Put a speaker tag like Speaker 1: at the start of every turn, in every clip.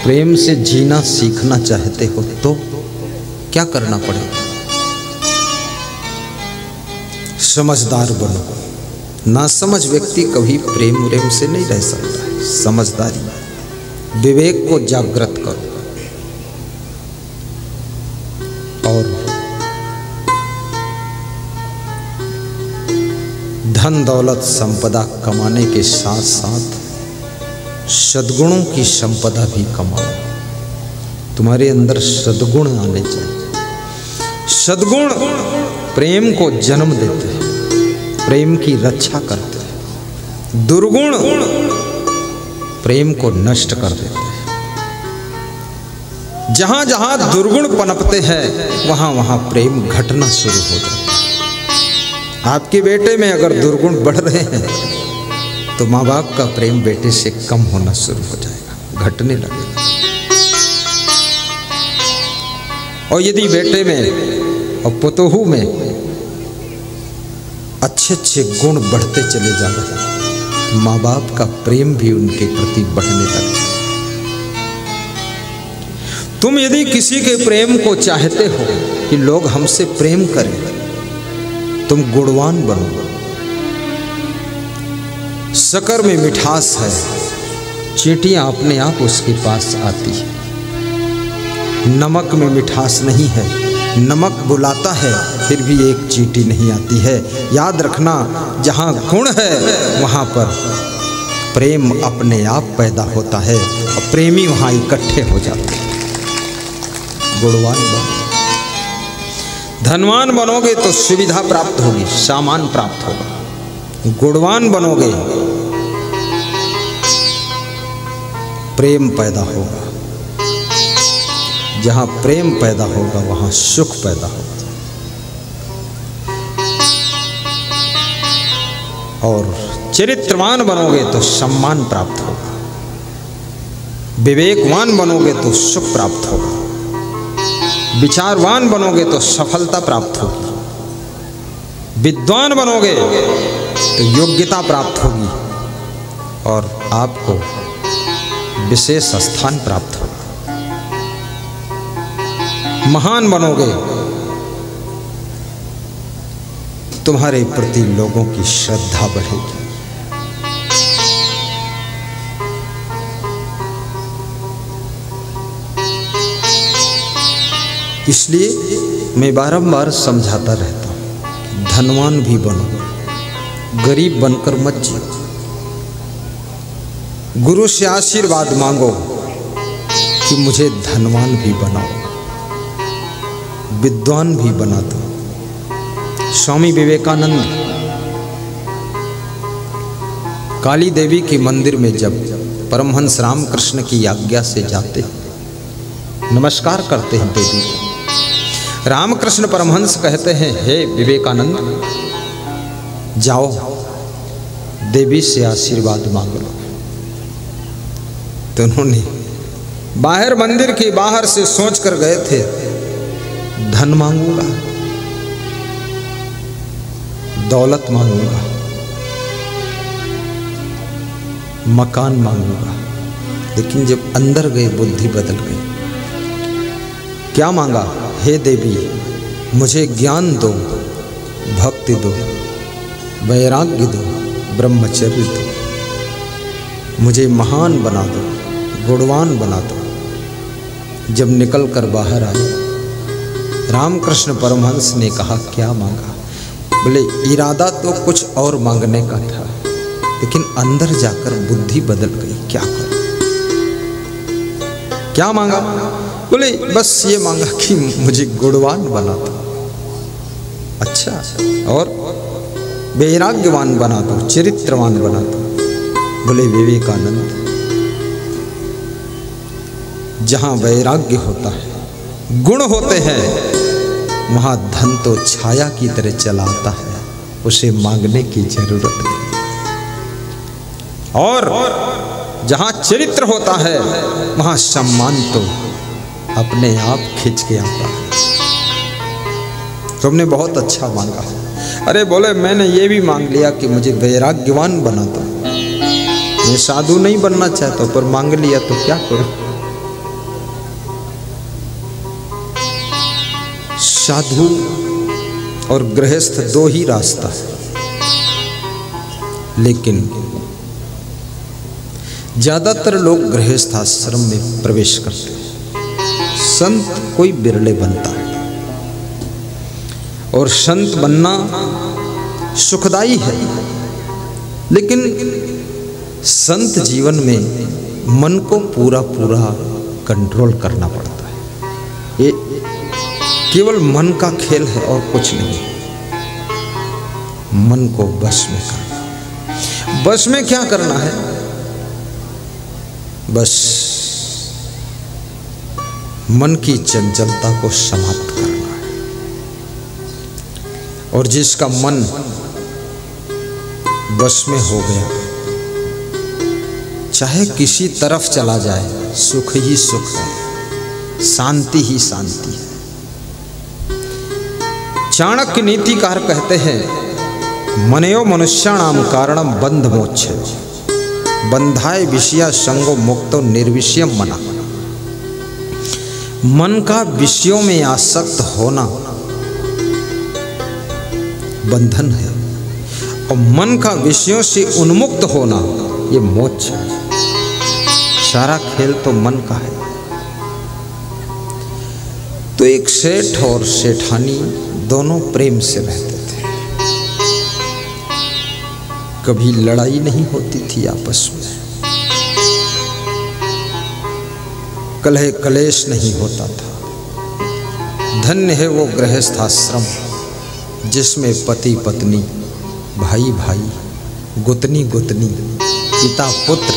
Speaker 1: प्रेम से जीना सीखना चाहते हो तो क्या करना पड़ेगा? समझदार बनो। नासमझ व्यक्ति कभी प्रेम उरेम से नहीं रह सकता है। समझदारी, विवेक को जागृत करो। और धन दौलत संपदा कमाने के साथ साथ सद्गुणों की संपदा भी कमाओ। तुम्हारे अंदर सद्गुण आने चाहिए। सद्गुण प्रेम को जन्म देते हैं, प्रेम की रक्षा करते हैं। दुर्गुण प्रेम को नष्ट कर देते हैं। जहां जहां दुर्गुण पनपते हैं वहां वहां प्रेम घटना शुरू हो जाता है। आपके बेटे में अगर दुर्गुण बढ़ रहे हैं तो माँ बाप का प्रेम बेटे से कम होना शुरू हो जाएगा, घटने लगेगा। और यदि बेटे में और पुतोहू में अच्छे अच्छे गुण बढ़ते चले जा रहे हैं, माँ बाप का प्रेम भी उनके प्रति बढ़ने लग जाए। तुम यदि किसी के प्रेम को चाहते हो कि लोग हमसे प्रेम करें, तुम गुणवान बनो। शक्कर में मिठास है, चींटियां अपने आप उसके पास आती है। नमक में मिठास नहीं है, नमक बुलाता है फिर भी एक चींटी नहीं आती है। याद रखना, जहां गुण है वहां पर प्रेम अपने आप पैदा होता है और प्रेमी वहां इकट्ठे हो जाते हैं। गुणवान बनो। धनवान बनोगे तो सुविधा प्राप्त होगी, सामान प्राप्त होगा। गुणवान बनोगे प्रेम पैदा होगा। जहां प्रेम पैदा होगा वहां सुख पैदा होगा। और चरित्रवान बनोगे तो सम्मान प्राप्त होगा। विवेकवान बनोगे तो सुख प्राप्त होगा। विचारवान बनोगे तो सफलता प्राप्त होगी। विद्वान बनोगे तो योग्यता प्राप्त होगी और आपको विशेष स्थान प्राप्त होगा। महान बनोगे, तुम्हारे प्रति लोगों की श्रद्धा बढ़ेगी। इसलिए मैं बारंबार समझाता रहता हूं, धनवान भी बनो, गरीब बनकर मत जियो। गुरु से आशीर्वाद मांगो कि मुझे धनवान भी बनाओ, विद्वान भी बना दो। स्वामी विवेकानंद काली देवी के मंदिर में जब परमहंस रामकृष्ण की आज्ञा से जाते, नमस्कार करते हैं देवी को, रामकृष्ण परमहंस कहते हैं, हे विवेकानंद जाओ देवी से आशीर्वाद मांग लो। तो उन्होंने बाहर मंदिर के बाहर से सोच कर गए थे, धन मांगूंगा, दौलत मांगूंगा, मकान मांगूंगा। लेकिन जब अंदर गए बुद्धि बदल गई। क्या मांगा? हे देवी मुझे ज्ञान दो, भक्ति दो, वैराग्य दो, ब्रह्मचर्य दो, मुझे महान बना दो, गुणवान बना दो। जब निकल कर बाहर आए, रामकृष्ण परमहंस ने कहा, क्या मांगा? बोले इरादा तो कुछ और मांगने का था, लेकिन अंदर जाकर बुद्धि बदल गई, क्या करूं? क्या मांगा? बोले बस ये मांगा कि मुझे गुणवान बना दो। अच्छा, और वैराग्यवान बना दो, चरित्रवान बना दो। बोले विवेकानंद जहां वैराग्य होता है, गुण होते हैं, वहां धन तो छाया की तरह चलाता है, उसे मांगने की जरूरत नहीं। और जहां चरित्र होता है वहां सम्मान तो अपने आप खिंच के आता है। तुमने बहुत अच्छा मांगा। अरे बोले मैंने ये भी मांग लिया कि मुझे वैराग्यवान बना दो। मैं साधु नहीं बनना चाहता, पर मांग लिया तो क्या करूं? साधु और गृहस्थ दो ही रास्ता है, लेकिन ज्यादातर लोग गृहस्थ आश्रम में प्रवेश करते हैं। संत कोई बिरले बनता है, और संत बनना सुखदाई है, लेकिन संत जीवन में मन को पूरा पूरा कंट्रोल करना पड़ता है। ये केवल मन का खेल है और कुछ नहीं। मन को बस में करना। बस में क्या करना है? बस मन की चंचलता को समाप्त करना है। और जिसका मन बस में हो गया, चाहे किसी तरफ चला जाए, सुख ही सुख है, शांति ही शांति है। चाणक्य नीतिकार कहते हैं, मनयो मनुष्याणाम कारणम बंध मोक्ष बंधाय विषया संगो मुक्तो निर्विषयम मना। मन का विषयों में आसक्त होना बंधन है, और मन का विषयों से उन्मुक्त होना ये मोक्ष है। सारा खेल तो मन का है। तो एक सेठ और सेठानी दोनों प्रेम से रहते थे। कभी लड़ाई नहीं होती थी आपस में, कलह कलेश नहीं होता था। धन्य है वो गृहस्थ आश्रम जिसमें पति पत्नी, भाई भाई, गुतनी गुतनी, पिता पुत्र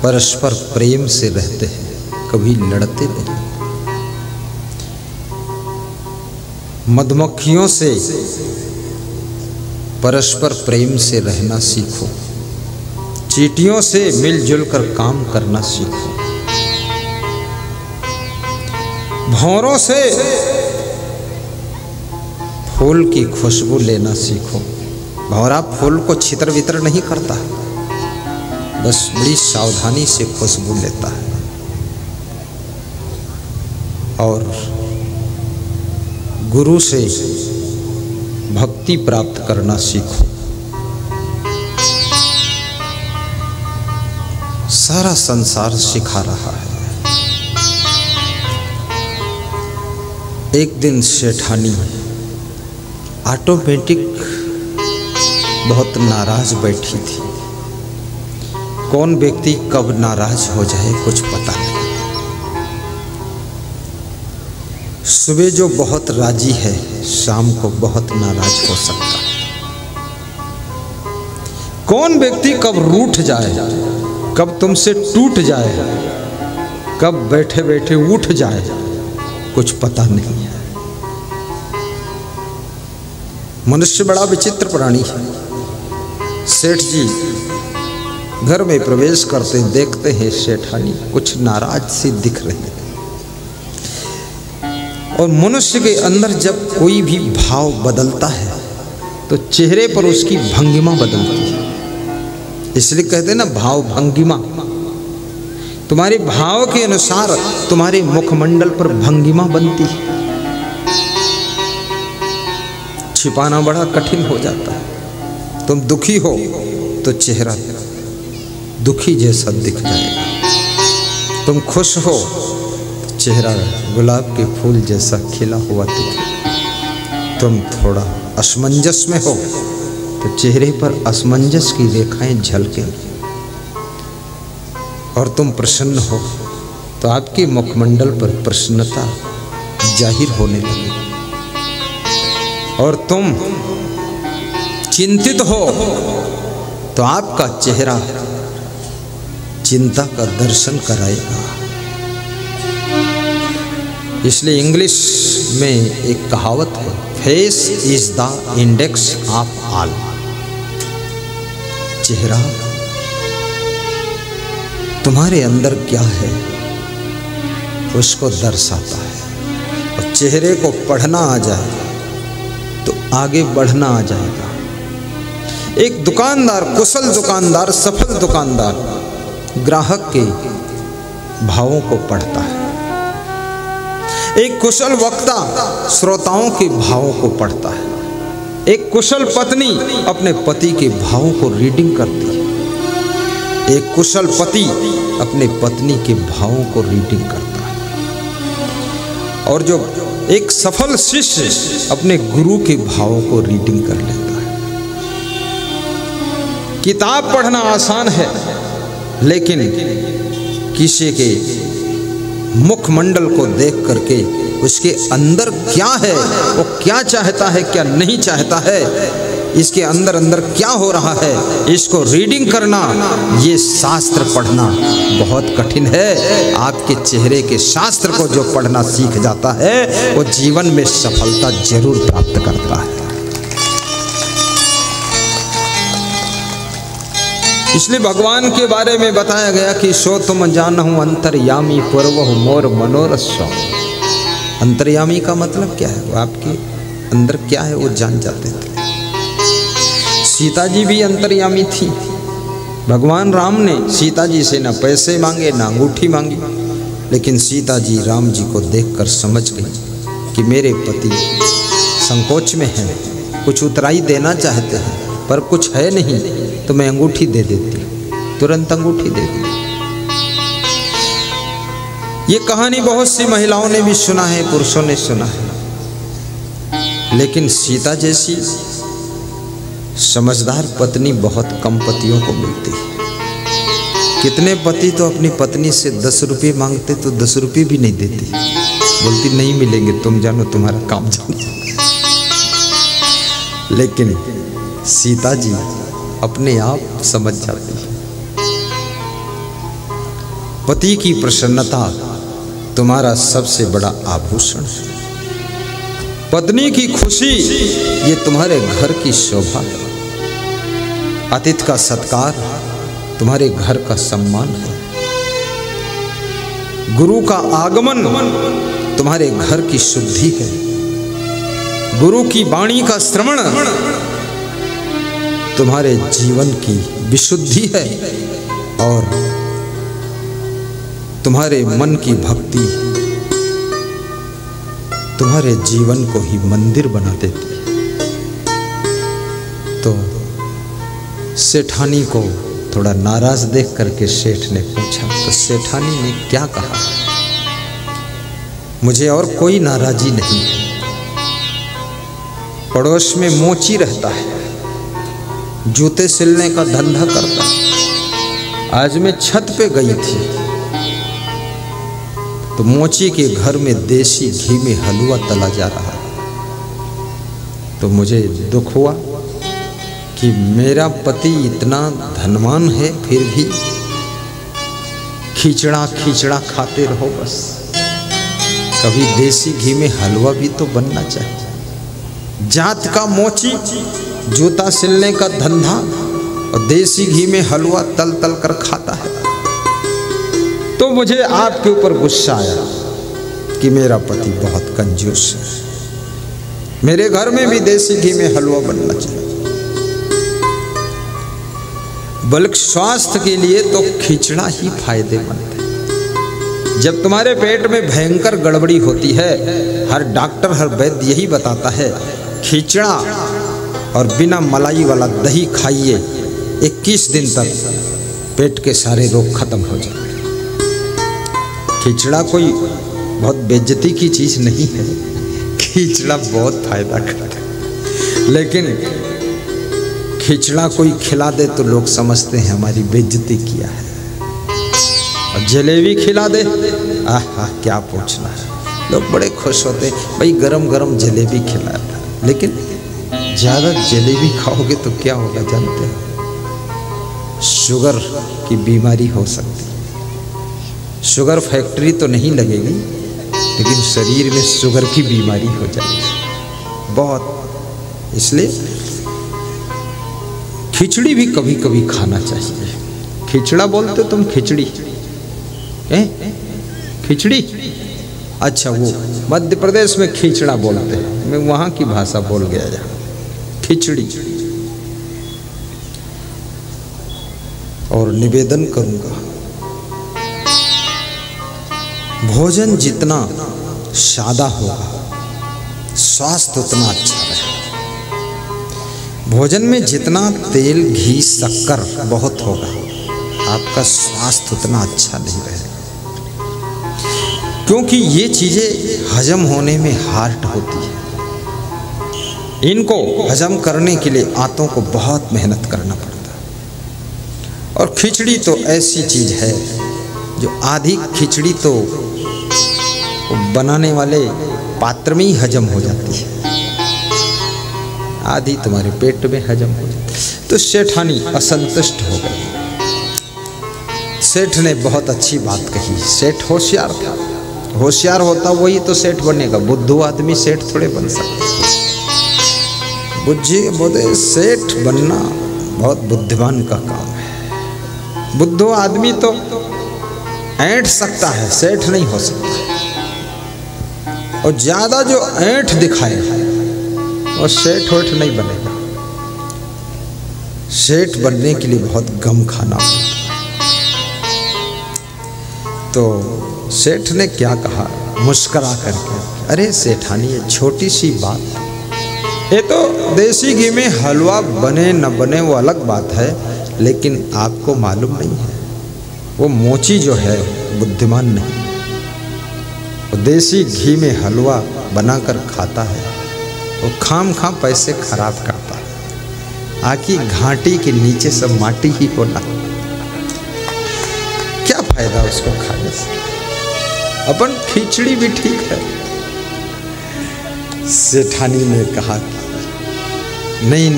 Speaker 1: परस्पर प्रेम से रहते हैं, कभी लड़ते नहीं। मधुमक्खियों से परस्पर प्रेम से रहना सीखो, चींटियों से मिलजुल कर काम करना सीखो, भौरों से फूल की खुशबू लेना सीखो। भौरा फूल को छितर वितर नहीं करता, बस बड़ी सावधानी से खुशबू लेता है। और गुरु से भक्ति प्राप्त करना सीखो। सारा संसार सिखा रहा है। एक दिन सेठानी ऑटोमेटिक बहुत नाराज बैठी थी। कौन व्यक्ति कब नाराज हो जाए कुछ पता नहीं। सुबह जो बहुत राजी है, शाम को बहुत नाराज हो सकता है। कौन व्यक्ति कब रूठ जाए, कब तुमसे टूट जाए, कब बैठे बैठे उठ जाए, कुछ पता नहीं है। मनुष्य बड़ा विचित्र प्राणी है। सेठ जी घर में प्रवेश करते देखते हैं सेठानी कुछ नाराज सी दिख रही है। और मनुष्य के अंदर जब कोई भी भाव बदलता है तो चेहरे पर उसकी भंगिमा बदलती है। इसलिए कहते हैं ना, भाव भंगिमा। तुम्हारे भाव के अनुसार तुम्हारे मुखमंडल पर भंगिमा बनती है। छिपाना बड़ा कठिन हो जाता है। तुम दुखी हो तो चेहरा दुखी जैसा दिख जाएगा। तुम खुश हो तो चेहरा गुलाब के फूल जैसा खिला हुआ दिखे। तुम थोड़ा असमंजस में हो तो चेहरे पर असमंजस की रेखाएं झलकेंगी। और तुम प्रसन्न हो तो आपके मुखमंडल पर प्रसन्नता जाहिर होने लगेगी। और तुम चिंतित हो तो आपका चेहरा चिंता का दर्शन कराएगा। इसलिए इंग्लिश में एक कहावत है, face is the index of all. चेहरा तुम्हारे अंदर क्या है उसको दर्शाता है। और चेहरे को पढ़ना आ जाए तो आगे बढ़ना आ जाएगा। एक दुकानदार, कुशल दुकानदार, सफल दुकानदार ग्राहक के भावों को पढ़ता है। एक कुशल वक्ता श्रोताओं के भावों को पढ़ता है। एक कुशल पत्नी अपने पति के भावों को रीडिंग करती है। एक कुशल पति अपने पत्नी के भावों को रीडिंग करता है। और जो एक सफल शिष्य अपने गुरु के भावों को रीडिंग कर लेता है। किताब पढ़ना आसान है, लेकिन किसी के मुखमंडल को देख करके उसके अंदर क्या है, वो क्या चाहता है, क्या नहीं चाहता है, इसके अंदर अंदर क्या हो रहा है, इसको रीडिंग करना, ये शास्त्र पढ़ना बहुत कठिन है। आपके चेहरे के शास्त्र को जो पढ़ना सीख जाता है वो जीवन में सफलता जरूर प्राप्त करता है। इसलिए भगवान के बारे में बताया गया कि सो तुम जानहु अंतर्यामी पूर्वहु मोर मनोरथ स्वामी। अंतर्यामी का मतलब क्या है? वो आपके अंदर क्या है वो जान जाते थे। सीता जी भी अंतर्यामी थी। भगवान राम ने सीता जी से ना पैसे मांगे ना अंगूठी मांगी, लेकिन सीता जी राम जी को देखकर समझ गई कि मेरे पति संकोच में हैं, कुछ उतराई देना चाहते हैं पर कुछ है नहीं, तो मैं अंगूठी दे देती। तुरंत अंगूठी दे दी। ये कहानी बहुत सी महिलाओं ने भी सुना है, पुरुषों ने सुना है, लेकिन सीता जैसी समझदार पत्नी बहुत कम पतियों को मिलती है। कितने पति तो अपनी पत्नी से 10 रुपये मांगते तो 10 रुपये भी नहीं देती, बोलती नहीं मिलेंगे, तुम जानो तुम्हारा काम जानो। लेकिन सीता जी अपने आप समझ जाती है। पति की प्रसन्नता तुम्हारा सबसे बड़ा आभूषण है। पत्नी की खुशी ये तुम्हारे घर की शोभा है। अतिथि का सत्कार तुम्हारे घर का सम्मान है। गुरु का आगमन तुम्हारे घर की शुद्धि है। गुरु की वाणी का श्रवण तुम्हारे जीवन की विशुद्धि है और तुम्हारे मन की भक्ति तुम्हारे जीवन को ही मंदिर बना देती है। तो सेठानी को थोड़ा नाराज देख करके सेठ ने पूछा, तो सेठानी ने क्या कहा? मुझे और कोई नाराजी नहीं है। पड़ोस में मोची रहता है, जूते सिलने का धंधा करता है। आज मैं छत पे गई थी तो मोची के घर में देसी घी में हलवा तला जा रहा है। तो मुझे दुख हुआ कि मेरा पति इतना धनवान है फिर भी खिचड़ा खिचड़ा खाते रहो बस। कभी देसी घी में हलवा भी तो बनना चाहिए। जात का मोची, जूता सिलने का धंधा और देसी घी में हलवा तल तल कर खाता है। तो मुझे आपके ऊपर गुस्सा आया कि मेरा पति बहुत कंजूस है। मेरे घर में भी देसी घी में हलवा बनना चाहिए। बल्कि स्वास्थ्य के लिए तो खिचड़ा ही फायदेमंद है। जब तुम्हारे पेट में भयंकर गड़बड़ी होती है, हर डॉक्टर हर वैद्य यही बताता है, खिचड़ा और बिना मलाई वाला दही खाइए, 21 दिन तक पेट के सारे रोग खत्म हो जाएंगे। खिचड़ा कोई बहुत बेइज्जती की चीज़ नहीं है, खिचड़ा बहुत फायदा करता है। लेकिन खिचड़ा कोई खिला दे तो लोग समझते हैं हमारी बेइज्जती किया है। और जलेबी खिला दे, आहा क्या पूछना है, लोग बड़े खुश होते हैं, भाई गरम गरम जलेबी खिलाता। लेकिन ज़्यादा जलेबी खाओगे तो क्या होगा जानते हैं? शुगर की बीमारी हो सकती है। शुगर फैक्ट्री तो नहीं लगेगी, लेकिन शरीर में शुगर की बीमारी हो जाएगी बहुत। इसलिए खिचड़ी भी कभी कभी खाना चाहिए। खिचड़ा बोलते तुम? खिचड़ी खिचड़ी? अच्छा, वो मध्य प्रदेश में खिचड़ा बोलते हैं, मैं वहाँ की भाषा बोल गया जहाँ खिचड़ी। और निवेदन करूँगा, भोजन जितना सादा होगा, स्वास्थ्य उतना अच्छा रहेगा। भोजन में जितना तेल, घी, शक्कर बहुत होगा, आपका स्वास्थ्य उतना अच्छा नहीं रहेगा, क्योंकि ये चीज़ें हजम होने में हार्ड होती है। इनको हजम करने के लिए आंतों को बहुत मेहनत करना पड़ता है। और खिचड़ी तो ऐसी चीज़ है जो आधी खिचड़ी तो बनाने वाले पात्र में ही हजम हो जाती है, आधी तुम्हारे पेट में हजम हो जाती है। तो सेठानी असंतुष्ट हो गई। सेठ ने बहुत अच्छी बात कही। सेठ होशियार था, होशियार होता वही तो सेठ बनेगा, बुद्धू आदमी सेठ थोड़े बन सकते। बुझे बोले सेठ बनना बहुत बुद्धिमान का काम है। बुद्धू आदमी तो ऐंठ सकता है, सेठ नहीं हो सकता। और ज्यादा जो ऐंठ दिखाए वो सेठ वेठ नहीं बनेगा। सेठ बनने के लिए बहुत गम खाना पड़ता। तो सेठ ने क्या कहा, मुस्करा करके, अरे सेठानी ये छोटी सी बात, ये तो देसी घी में हलवा बने न बने वो अलग बात है, लेकिन आपको मालूम नहीं है वो मोची जो है बुद्धिमान नहीं। वो देसी घी में हलवा बनाकर खाता है, वो खाम पैसे खराब करता है। आखिर घाटी के नीचे सब माटी ही होना, क्या फायदा उसको खाने से। अपन खिचड़ी भी ठीक है। सेठानी ने कहा नहीं,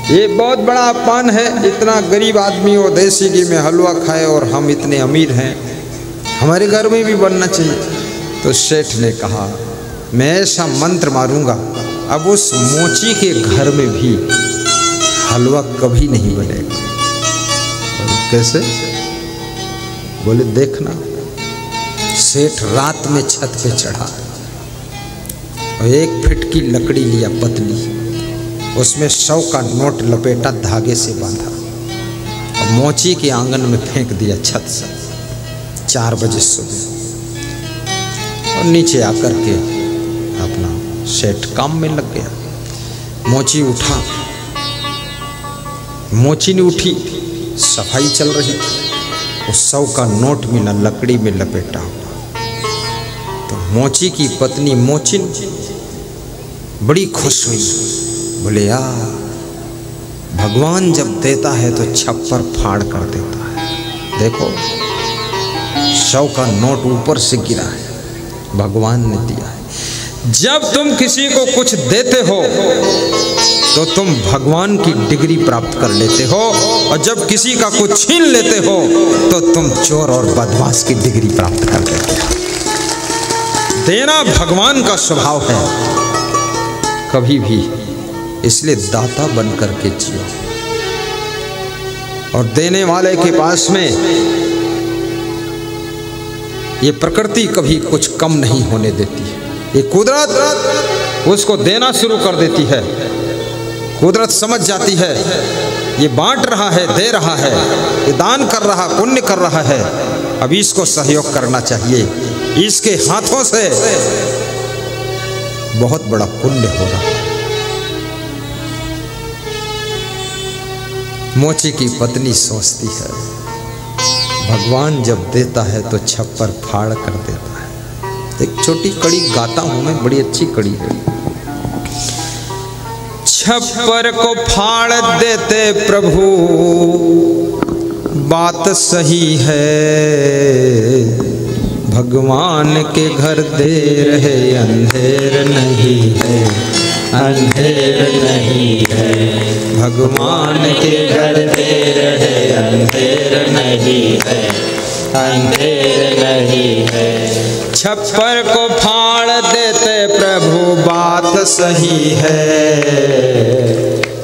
Speaker 1: ये बहुत बड़ा अपमान है, इतना गरीब आदमी हो देसी घी में हलवा खाए और हम इतने अमीर हैं, हमारे घर में भी बनना चाहिए। तो सेठ ने कहा मैं ऐसा मंत्र मारूंगा, अब उस मोची के घर में भी हलवा कभी नहीं बनेगा। कैसे? बोले देखना। सेठ रात में छत पे चढ़ा और 1 फीट की लकड़ी लिया पतली, उसमें 100 का नोट लपेटा, धागे से बांधा और मोची के आंगन में फेंक दिया छत से। 4 बजे सुबह और नीचे आकर के अपना सेठ काम में लग गया। मोची उठा, मोची ने उठी, सफाई चल रही थी, उस 100 का नोट मिला लकड़ी में लपेटा हुआ। तो मोची की पत्नी मोचिन बड़ी खुश हुई, बोले यार भगवान जब देता है तो छप्पर फाड़ कर देता है। देखो 100 का नोट ऊपर से गिरा है, भगवान ने दिया है। जब तुम किसी को कुछ देते हो तो तुम भगवान की डिग्री प्राप्त कर लेते हो, और जब किसी का कुछ छीन लेते हो तो तुम चोर और बदमाश की डिग्री प्राप्त कर लेते हो। देना भगवान का स्वभाव है कभी भी, इसलिए दाता बन करके जियो। और देने वाले के पास में ये प्रकृति कभी कुछ कम नहीं होने देती है। ये कुदरत उसको देना शुरू कर देती है। कुदरत समझ जाती है ये बांट रहा है, दे रहा है, ये दान कर रहा, पुण्य कर रहा है, अब इसको सहयोग करना चाहिए, इसके हाथों से बहुत बड़ा पुण्य हो रहा है। मोची की पत्नी सोचती है भगवान जब देता है तो छप्पर फाड़ कर देता है। एक छोटी कड़ी गाता हूं मैं, बड़ी अच्छी कड़ी है। छप्पर को फाड़ देते प्रभु बात सही है, भगवान के घर देर है अंधेर नहीं है, अंधेर नहीं है, भगवान के घर देर है अंधेर नहीं है, अंधेर नहीं है। छप्पर को फाड़ देते प्रभु बात सही है,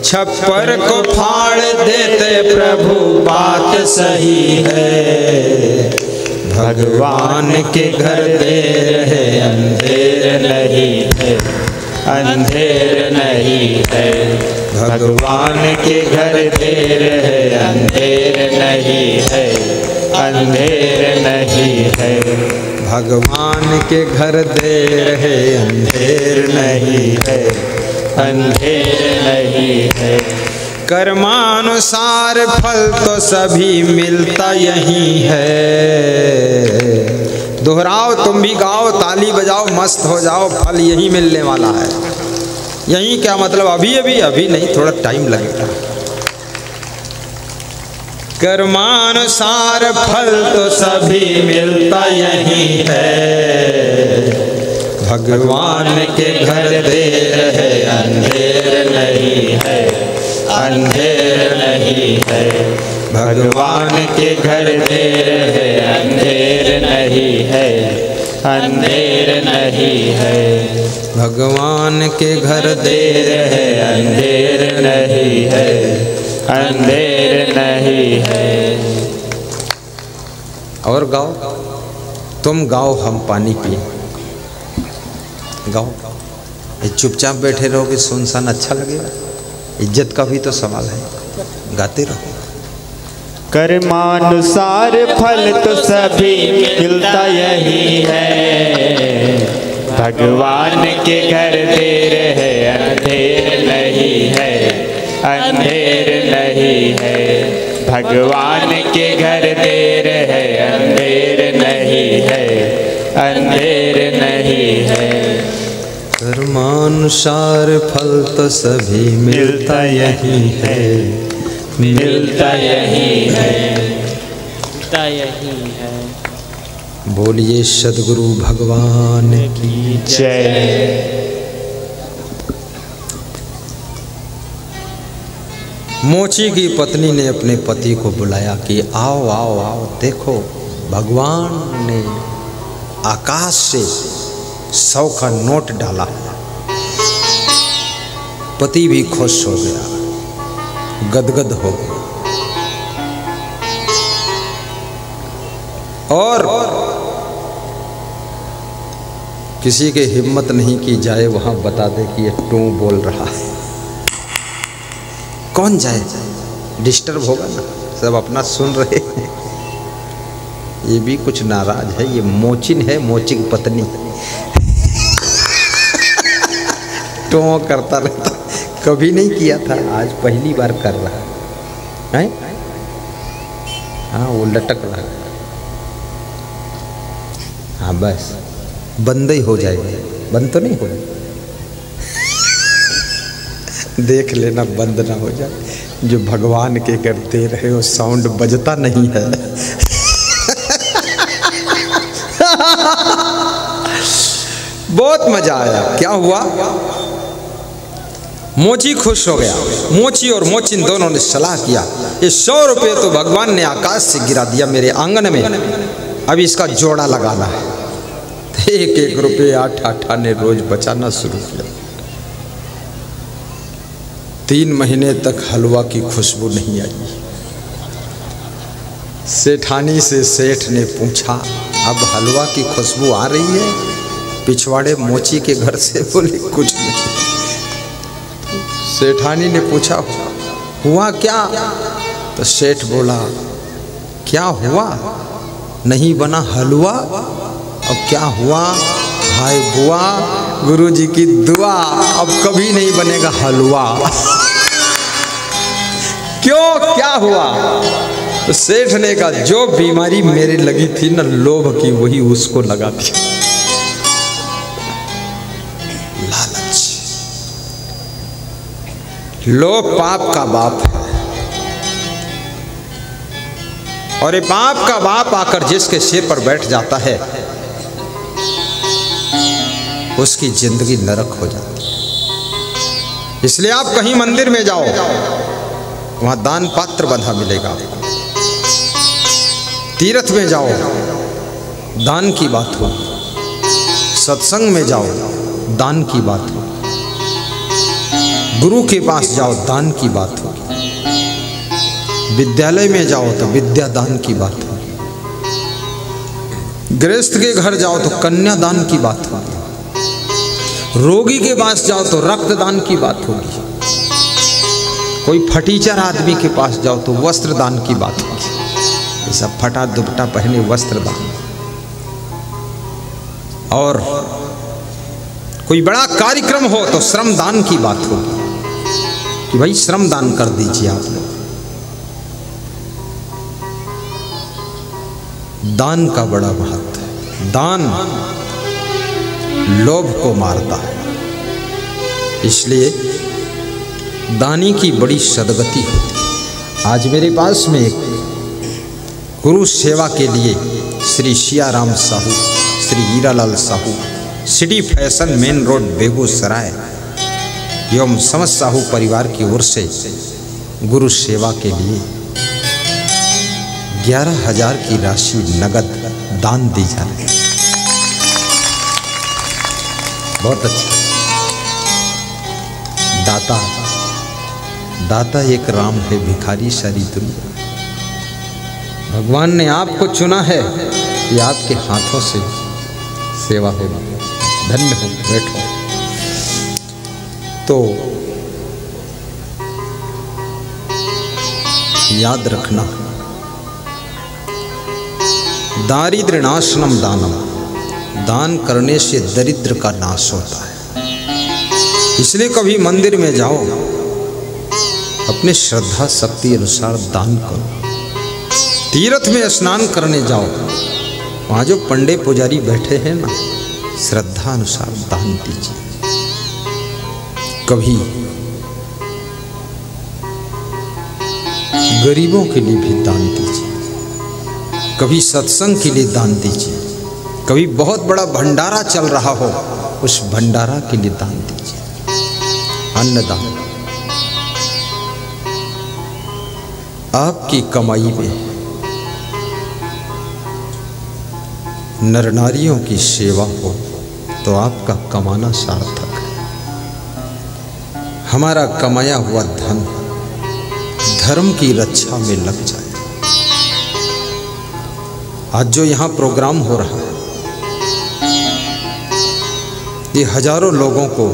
Speaker 1: छप्पर को फाड़ देते प्रभु बात सही है, भगवान के घर देर है अंधेर नहीं है, अंधेर नहीं है, भगवान के घर देर है अंधेर नहीं है।
Speaker 2: अंधेर नहीं है।
Speaker 1: भगवान के घर देर है, अंधेर नहीं है,
Speaker 2: अंधेर नहीं है।
Speaker 1: कर्मानुसार फल तो सभी मिलता यही है। दोहराओ, तुम भी गाओ, ताली बजाओ, मस्त हो जाओ, फल यही मिलने वाला है। यही क्या मतलब? अभी अभी अभी नहीं, थोड़ा टाइम लगेगा। कर्मानुसार फल तो सभी मिलता यही है। भगवान के घर देर है, अंधेर नहीं है,
Speaker 2: अंधेर नहीं है।
Speaker 1: भगवान
Speaker 2: के घर देर है, अंधेर नहीं है, अंधेर नहीं है।
Speaker 1: भगवान के घर
Speaker 2: देर है, अंधेर नहीं है, अंधेर नहीं है।
Speaker 1: और गाओ, तुम गाओ, हम पानी पिए। गाओ, चुपचाप बैठे रहोगे, सुनसान अच्छा लगेगा? इज्जत का भी तो सवाल है, गाते रहो।
Speaker 2: कर्मानुसार फल तो सभी मिलता यही है। भगवान के घर देर है, अंधेर नहीं है, अंधेर नहीं है। भगवान के घर देर है, अंधेर नहीं है, अंधेर नहीं है।
Speaker 1: कर्मानुसार फल तो सभी मिलता यही है,
Speaker 2: मिलता यही है, मिलता यही है।
Speaker 1: बोलिए सद्गुरु भगवान की
Speaker 2: जय।
Speaker 1: मोची की पत्नी ने अपने पति को बुलाया कि आओ आओ आओ, देखो भगवान ने आकाश से 100 का नोट डाला है। पति भी खुश हो गया, गदगद हो गया। और किसी के हिम्मत नहीं की जाए वहां बता दे कि ये टू बोल रहा है। कौन जाए? डिस्टर्ब होगा ना, सब अपना सुन रहे हैं। ये भी कुछ नाराज है, ये मोचिन है, मोची की पत्नी टो करता रहता, कभी नहीं किया था, आज पहली बार कर रहा है। हाँ, वो लटक रहा है। हाँ बस, बंद ही हो जाएगा, बंद तो नहीं होगा। देख लेना बंद ना हो जाए। जो भगवान के करते रहे वो साउंड बजता नहीं है। बहुत मजा आया। क्या हुआ? मोची खुश हो गया। मोची और मोचिन दोनों ने सलाह किया, ये 100 रुपये तो भगवान ने आकाश से गिरा दिया मेरे आंगन में, अब इसका जोड़ा लगाना है। 1-1 रुपये 8 ने रोज बचाना शुरू किया। 3 महीने तक हलवा की खुशबू नहीं आई। सेठानी से सेठ ने पूछा, अब हलवा की खुशबू आ रही है? पिछवाड़े मोची के घर से बोले, कुछ नहीं। सेठानी ने पूछा, हुआ क्या? तो सेठ बोला, क्या हुआ? नहीं बना हलवा? अब क्या हुआ? हाय बुआ, गुरुजी की दुआ, अब कभी नहीं बनेगा हलवा। क्यों, क्या हुआ? तो सेठ ने कहा, जो बीमारी मेरे लगी थी ना लोभ की, वही उसको लगा थी। लालच, लोभ पाप का बाप है। और ये पाप का बाप आकर जिसके सिर पर बैठ जाता है, उसकी जिंदगी नरक हो जाती है। इसलिए आप कहीं मंदिर में जाओ, वहां दान पात्र बंधा मिलेगा आपको। तीर्थ में जाओ, दान की बात हो। सत्संग में जाओ, दान की बात हो। गुरु के पास जाओ, दान की बात हो। विद्यालय में जाओ तो विद्या दान की बात हो। गृहस्थ के घर जाओ तो कन्यादान की बात होगी। रोगी के पास जाओ तो रक्तदान की बात होगी। कोई फटीचर आदमी के पास जाओ तो वस्त्र दान की बात होगी। ऐसा फटा दुपट्टा पहने वस्त्र दान। और कोई बड़ा कार्यक्रम हो तो श्रम दान की बात होगी कि भाई श्रम दान कर दीजिए आप लोग। दान का बड़ा महत्व है। दान लोभ को मारता है, इसलिए दानी की बड़ी सदगति होती है। आज मेरे पास में एक गुरु सेवा के लिए Shri Siyaram Sahu, Shri Hiralal Sahu, city fashion main road Begusarai एवं समस्त साहू परिवार की ओर से गुरु सेवा के लिए 11,000 की राशि नगद दान दी जा रही है। बहुत अच्छा। दाता दाता एक राम है, भिखारी सारी दुनिया। भगवान ने आपको चुना है कि आपके हाथों से सेवा होगी। धन्य हो, बैठो। तो याद रखना, दारिद्र्य नाशनम दानम, दान करने से दरिद्र का नाश होता है। इसलिए कभी मंदिर में जाओ, अपने श्रद्धा शक्ति अनुसार दान करो। तीर्थ में स्नान करने जाओ, वहाँ जो पंडे पुजारी बैठे हैं ना, श्रद्धा अनुसार दान दीजिए। कभी गरीबों के लिए भी दान दीजिए, कभी सत्संग के लिए दान दीजिए, कभी बहुत बड़ा भंडारा चल रहा हो, उस भंडारा के लिए दान दीजिए। अन्नदान आपकी कमाई में नर नारियों की सेवा हो तो आपका कमाना सार्थक है। हमारा कमाया हुआ धन धर्म की रक्षा में लग जाए। आज जो यहाँ प्रोग्राम हो रहा है, ये हजारों लोगों को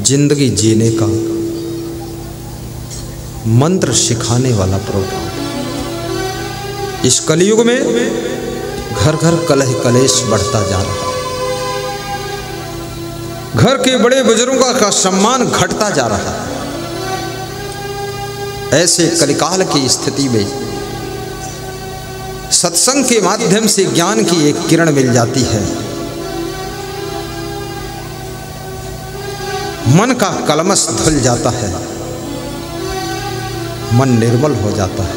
Speaker 1: जिंदगी जीने का मंत्र सिखाने वाला प्रोग्राम। इस कलयुग में घर घर कलह कलेश बढ़ता जा रहा है, घर के बड़े बुजुर्गों का सम्मान घटता जा रहा है। ऐसे कलिकाल की स्थिति में सत्संग के माध्यम से ज्ञान की एक किरण मिल जाती है। मन का कलमश धुल जाता है, मन निर्मल हो जाता है,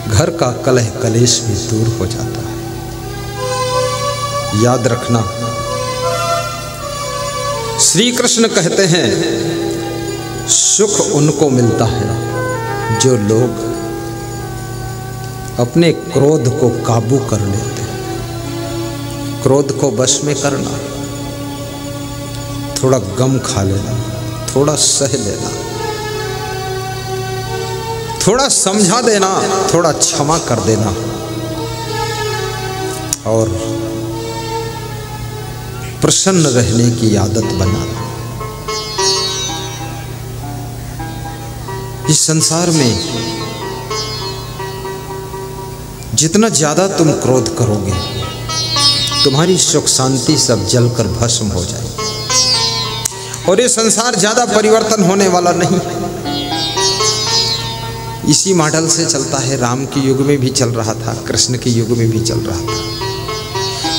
Speaker 1: घर का कलह कलेश भी दूर हो जाता है। याद रखना, श्री कृष्ण कहते हैं सुख उनको मिलता है जो लोग अपने क्रोध को काबू कर लेते हैं। क्रोध को वश में करना, थोड़ा गम खा लेना, थोड़ा सह लेना, थोड़ा समझा देना, थोड़ा क्षमा कर देना और प्रसन्न रहने की आदत बनाना। इस संसार में जितना ज्यादा तुम क्रोध करोगे, तुम्हारी सुख शांति सब जलकर भस्म हो जाएगी। और ये संसार ज्यादा परिवर्तन होने वाला नहीं। इसी मॉडल से चलता है। राम के युग में भी चल रहा था, कृष्ण के युग में भी चल रहा था।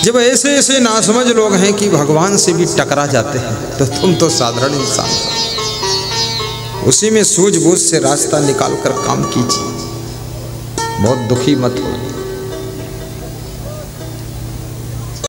Speaker 1: जब ऐसे ऐसे नासमझ लोग हैं कि भगवान से भी टकरा जाते हैं, तो तुम तो साधारण इंसान हो। उसी में सूझबूझ से रास्ता निकाल कर काम कीजिए। बहुत दुखी मत हो।